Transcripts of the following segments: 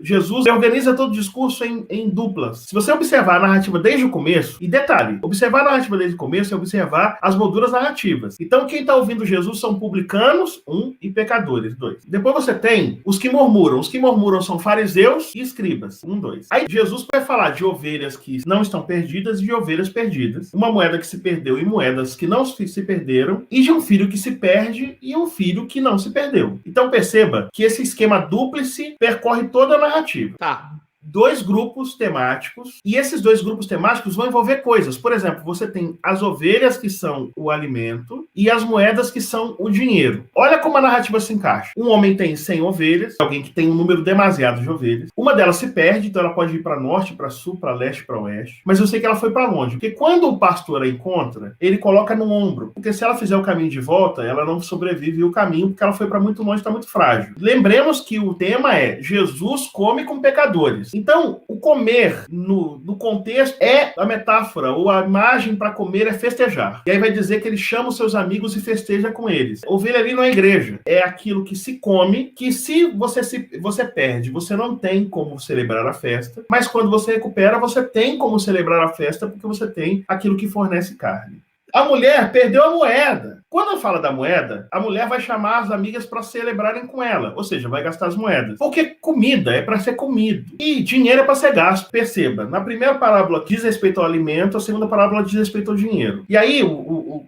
Jesus organiza todo o discurso em duplas. Se você observar a narrativa desde o começo, e detalhe, observar a narrativa desde o começo é observar as molduras narrativas. Então, quem está ouvindo Jesus são publicanos, e pecadores, 2. Depois você tem os que murmuram. Os que murmuram são fariseus e escribas, 2. Aí Jesus vai falar de ovelhas que não estão perdidas e de ovelhas perdidas. Uma moeda que se perdeu e moedas que não se perderam, e de um filho que se perde e um filho que não se perdeu. Então perceba que esse esquema dúplice percorre toda a narrativa. Tá. 2 grupos temáticos, e esses 2 grupos temáticos vão envolver coisas. Por exemplo, você tem as ovelhas, que são o alimento, e as moedas, que são o dinheiro. Olha como a narrativa se encaixa. Um homem tem 100 ovelhas, alguém que tem um número demasiado de ovelhas. Uma delas se perde, então ela pode ir para norte, para sul, para leste, para oeste. Mas eu sei que ela foi para longe, porque quando o pastor a encontra, ele coloca no ombro, porque se ela fizer o caminho de volta, ela não sobrevive o caminho, porque ela foi para muito longe, está muito frágil. Lembremos que o tema é Jesus come com pecadores. Então, o comer, no contexto, é a metáfora, ou a imagem para comer é festejar. E aí vai dizer que ele chama os seus amigos e festeja com eles. Ovelha ali não é igreja. É aquilo que se come, que se você perde, você não tem como celebrar a festa, mas quando você recupera, você tem como celebrar a festa, porque você tem aquilo que fornece carne. A mulher perdeu a moeda. Quando fala da moeda, a mulher vai chamar as amigas para celebrarem com ela, ou seja, vai gastar as moedas. Porque comida é para ser comido e dinheiro é para ser gasto. Perceba, na primeira parábola diz respeito ao alimento, a segunda parábola diz respeito ao dinheiro. E aí,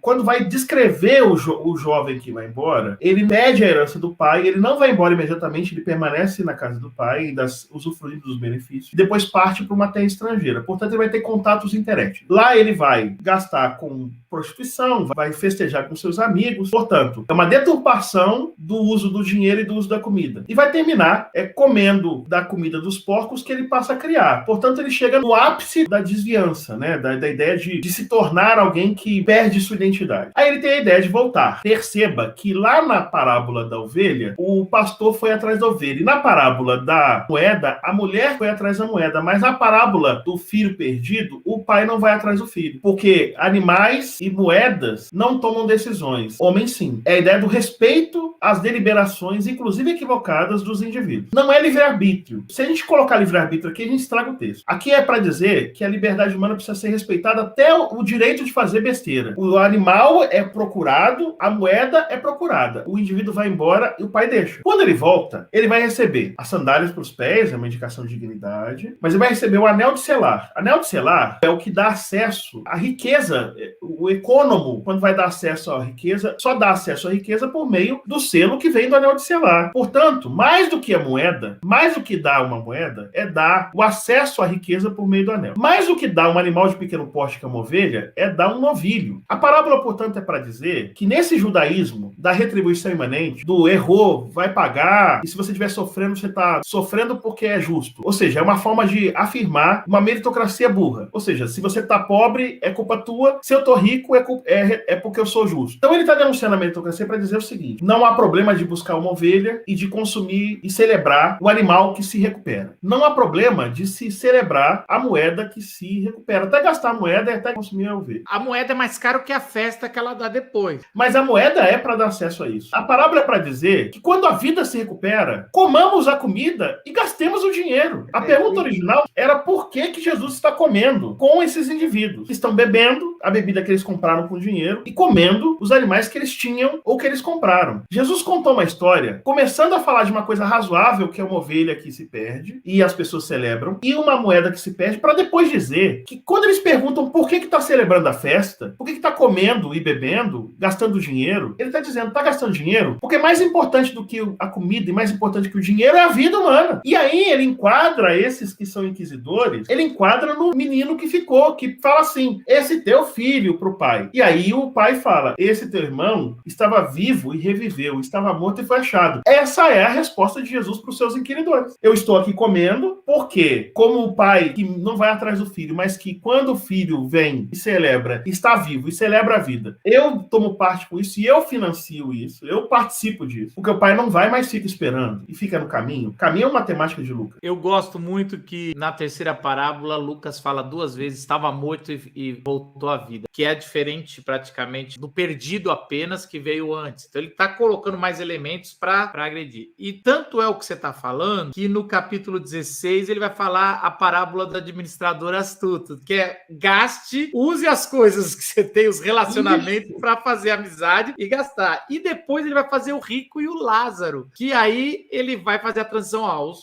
quando vai descrever o jovem que vai embora, ele pede a herança do pai, ele não vai embora imediatamente, ele permanece na casa do pai, usufruindo dos benefícios, e depois parte para uma terra estrangeira. Portanto, ele vai ter contatos interéticos. Lá ele vai gastar com prostituição, vai festejar com seus amigos. Portanto, é uma deturpação do uso do dinheiro e do uso da comida. E vai terminar comendo da comida dos porcos que ele passa a criar. Portanto, ele chega no ápice da desviança, né? Da ideia de se tornar alguém que perde sua identidade. Aí ele tem a ideia de voltar. Perceba que lá na parábola da ovelha, o pastor foi atrás da ovelha. E na parábola da moeda, a mulher foi atrás da moeda. Mas na parábola do filho perdido, o pai não vai atrás do filho. Porque animais e moedas não tomam decisões. Homens, sim. É a ideia do respeito às deliberações, inclusive equivocadas, dos indivíduos. Não é livre-arbítrio. Se a gente colocar livre-arbítrio aqui, a gente estraga o texto. Aqui é para dizer que a liberdade humana precisa ser respeitada até o direito de fazer besteira. O animal é procurado, a moeda é procurada. O indivíduo vai embora e o pai deixa. Quando ele volta, ele vai receber as sandálias para os pés, é uma indicação de dignidade, mas ele vai receber o anel de selar. Anel de selar é o que dá acesso à riqueza. O econômico, quando vai dar acesso à riqueza, só dá acesso à riqueza por meio do selo que vem do anel de selar. Portanto, mais do que a moeda, mais do que dar uma moeda, é dar o acesso à riqueza por meio do anel. Mais do que dar um animal de pequeno porte, que é uma ovelha, é dar um novilho. A parábola, portanto, é para dizer que nesse judaísmo da retribuição imanente, do errou, vai pagar, e se você estiver sofrendo, você está sofrendo porque é justo. Ou seja, é uma forma de afirmar uma meritocracia burra. Ou seja, se você está pobre, é culpa tua, se eu estou rico, é porque eu sou justo. Então ele está denunciando a meritocracia para dizer o seguinte: não há problema de buscar uma ovelha e de consumir e celebrar o animal que se recupera. Não há problema de se celebrar a moeda que se recupera. Até gastar a moeda e até consumir a ovelha. A moeda é mais cara que a festa que ela dá depois. Mas a moeda é para dar acesso a isso. A parábola é para dizer que quando a vida se recupera, comamos a comida e gastemos o dinheiro. A pergunta original era por que Jesus está comendo com esses indivíduos que estão bebendo a bebida que eles compraram com dinheiro e comendo os animais que eles tinham ou que eles compraram. Jesus contou uma história, começando a falar de uma coisa razoável, que é uma ovelha que se perde e as pessoas celebram, e uma moeda que se perde, para depois dizer que quando eles perguntam por que está celebrando a festa, por que está comendo e bebendo, gastando dinheiro, ele está dizendo, está gastando dinheiro porque mais importante do que a comida e mais importante que o dinheiro é a vida humana. E aí ele enquadra esses que são inquisidores, ele enquadra no menino que ficou, que fala assim, esse teu filho pro pai. E aí o pai fala, esse teu irmão estava vivo e reviveu, estava morto e foi achado. Essa é a resposta de Jesus para os seus inquiridores. Eu estou aqui comendo porque, como o pai que não vai atrás do filho, mas que quando o filho vem e celebra, está vivo e celebra a vida, eu tomo parte com isso e eu financio isso, eu participo disso. Porque o pai não vai, mas fica esperando e fica no caminho. O caminho é uma temática de Lucas. Eu gosto muito que na terceira parábola Lucas fala 2 vezes, estava morto e voltou à vida, que é a diferente praticamente do perdido apenas que veio antes. Então ele está colocando mais elementos para agredir. E tanto é o que você está falando, que no capítulo 16 ele vai falar a parábola do administrador astuto, que é gaste, use as coisas que você tem, os relacionamentos, para fazer amizade e gastar. E depois ele vai fazer o rico e o Lázaro, que aí ele vai fazer a transição.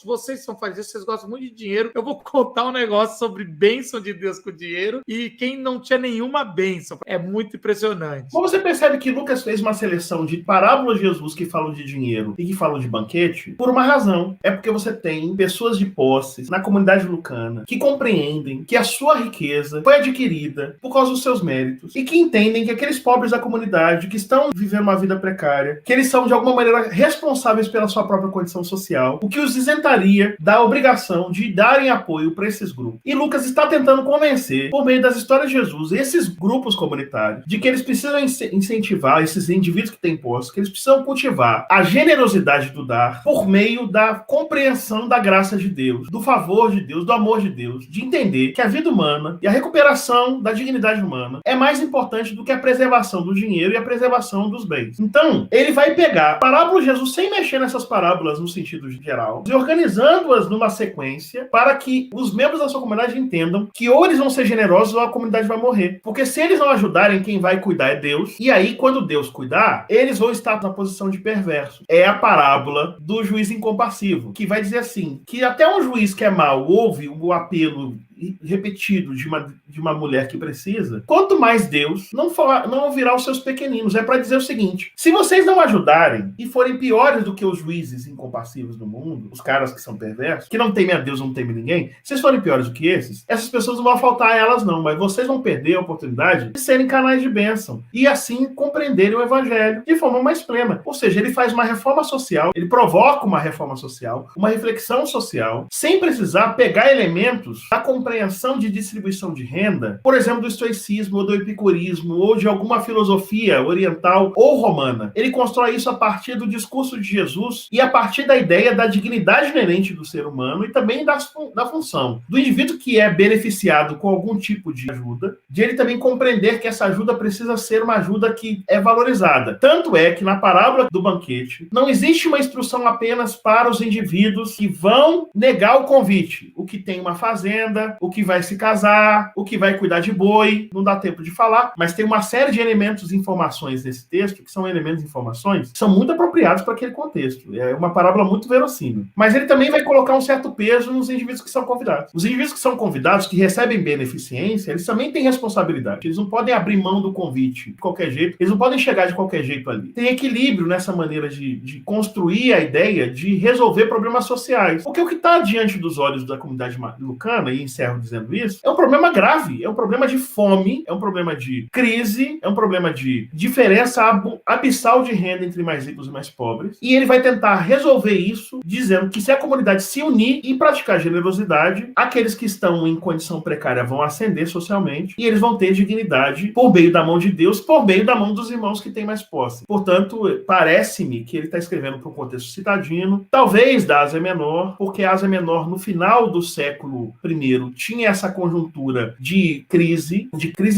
Vocês são fariseus, vocês gostam muito de dinheiro, eu vou contar um negócio sobre bênção de Deus com dinheiro e quem não tinha nenhuma bênção. É muito impressionante. Como você percebe que Lucas fez uma seleção de parábolas de Jesus que falam de dinheiro e que falam de banquete, por uma razão. É porque você tem pessoas de posses na comunidade lucana que compreendem que a sua riqueza foi adquirida por causa dos seus méritos e que entendem que aqueles pobres da comunidade que estão vivendo uma vida precária, que eles são de alguma maneira responsáveis pela sua própria condição social, o que os isentaria da obrigação de darem apoio para esses grupos. E Lucas está tentando convencer, por meio das histórias de Jesus, esses grupos comunitários, de que eles precisam incentivar esses indivíduos que têm posses, que eles precisam cultivar a generosidade do dar por meio da compreensão da graça de Deus, do favor de Deus, do amor de Deus, de entender que a vida humana e a recuperação da dignidade humana é mais importante do que a preservação do dinheiro e a preservação dos bens. Então, ele vai pegar a parábola de Jesus sem mexer nessas parábolas no sentido geral e organizando-as numa sequência para que os membros da sua comunidade entendam que ou eles vão ser generosos ou a comunidade vai morrer. Porque se eles não ajudarem, quem vai cuidar é Deus. E aí, quando Deus cuidar, eles vão estar na posição de perverso. É a parábola do juiz incompassivo, que vai dizer assim, que até um juiz que é mau ouve o apelo repetido de uma mulher que precisa, quanto mais Deus não ouvirá os seus pequeninos. É para dizer o seguinte: se vocês não ajudarem e forem piores do que os juízes incompassivos do mundo, os caras que são perversos, que não temem a Deus, não temem ninguém, se vocês forem piores do que esses, essas pessoas não vão faltar a elas não, mas vocês vão perder a oportunidade de serem canais de bênção e assim compreenderem o evangelho de forma mais plena. Ou seja, ele faz uma reforma social, ele provoca uma reforma social, uma reflexão social, sem precisar pegar elementos da compreensão de distribuição de renda, por exemplo, do estoicismo, ou do epicurismo, ou de alguma filosofia oriental ou romana. Ele constrói isso a partir do discurso de Jesus e a partir da ideia da dignidade inerente do ser humano e também da função do indivíduo que é beneficiado com algum tipo de ajuda, de ele também compreender que essa ajuda precisa ser uma ajuda que é valorizada. Tanto é que na parábola do banquete não existe uma instrução apenas para os indivíduos que vão negar o convite, o que tem uma fazenda, o que vai se casar, o que vai cuidar de boi, não dá tempo de falar, mas tem uma série de elementos e informações nesse texto, que são elementos e informações que são muito apropriados para aquele contexto. É uma parábola muito verossímil. Mas ele também vai colocar um certo peso nos indivíduos que são convidados. Os indivíduos que são convidados, que recebem beneficência, eles também têm responsabilidade. Eles não podem abrir mão do convite de qualquer jeito, eles não podem chegar de qualquer jeito ali. Tem equilíbrio nessa maneira de construir a ideia de resolver problemas sociais. Porque o que está diante dos olhos da comunidade lucana, e encerro dizendo isso, é um problema grave, é um problema de fome, é um problema de crise, é um problema de diferença abissal de renda entre mais ricos e mais pobres, e ele vai tentar resolver isso dizendo que se a comunidade se unir e praticar generosidade, aqueles que estão em condição precária vão ascender socialmente e eles vão ter dignidade por meio da mão de Deus, por meio da mão dos irmãos que têm mais posse. Portanto, parece-me que ele está escrevendo para um contexto citadino, talvez da Ásia Menor, porque a Ásia Menor, no final do século I, tinha essa conjuntura de crise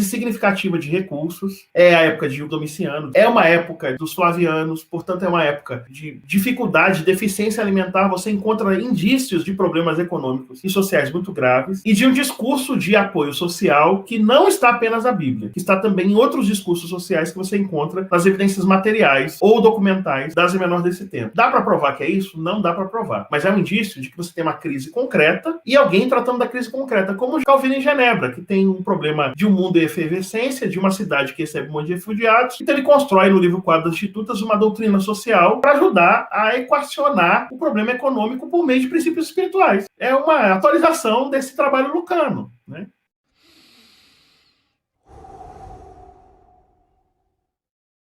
significativa de recursos. É a época de Domiciano, é uma época dos Flavianos, portanto é uma época de dificuldade, de deficiência alimentar. Você encontra indícios de problemas econômicos e sociais muito graves e de um discurso de apoio social que não está apenas na Bíblia, que está também em outros discursos sociais que você encontra nas evidências materiais ou documentais da Ásia Menor desse tempo. Dá para provar que é isso? Não dá para provar, mas é um indício de que você tem uma crise concreta e alguém tratando da crise concreta, como Calvino em Genebra, que tem um problema de um mundo em efervescência, de uma cidade que recebe um monte de refugiados. Então ele constrói no livro Quadro das Institutas uma doutrina social para ajudar a equacionar o problema econômico por meio de princípios espirituais. É uma atualização desse trabalho lucano, né?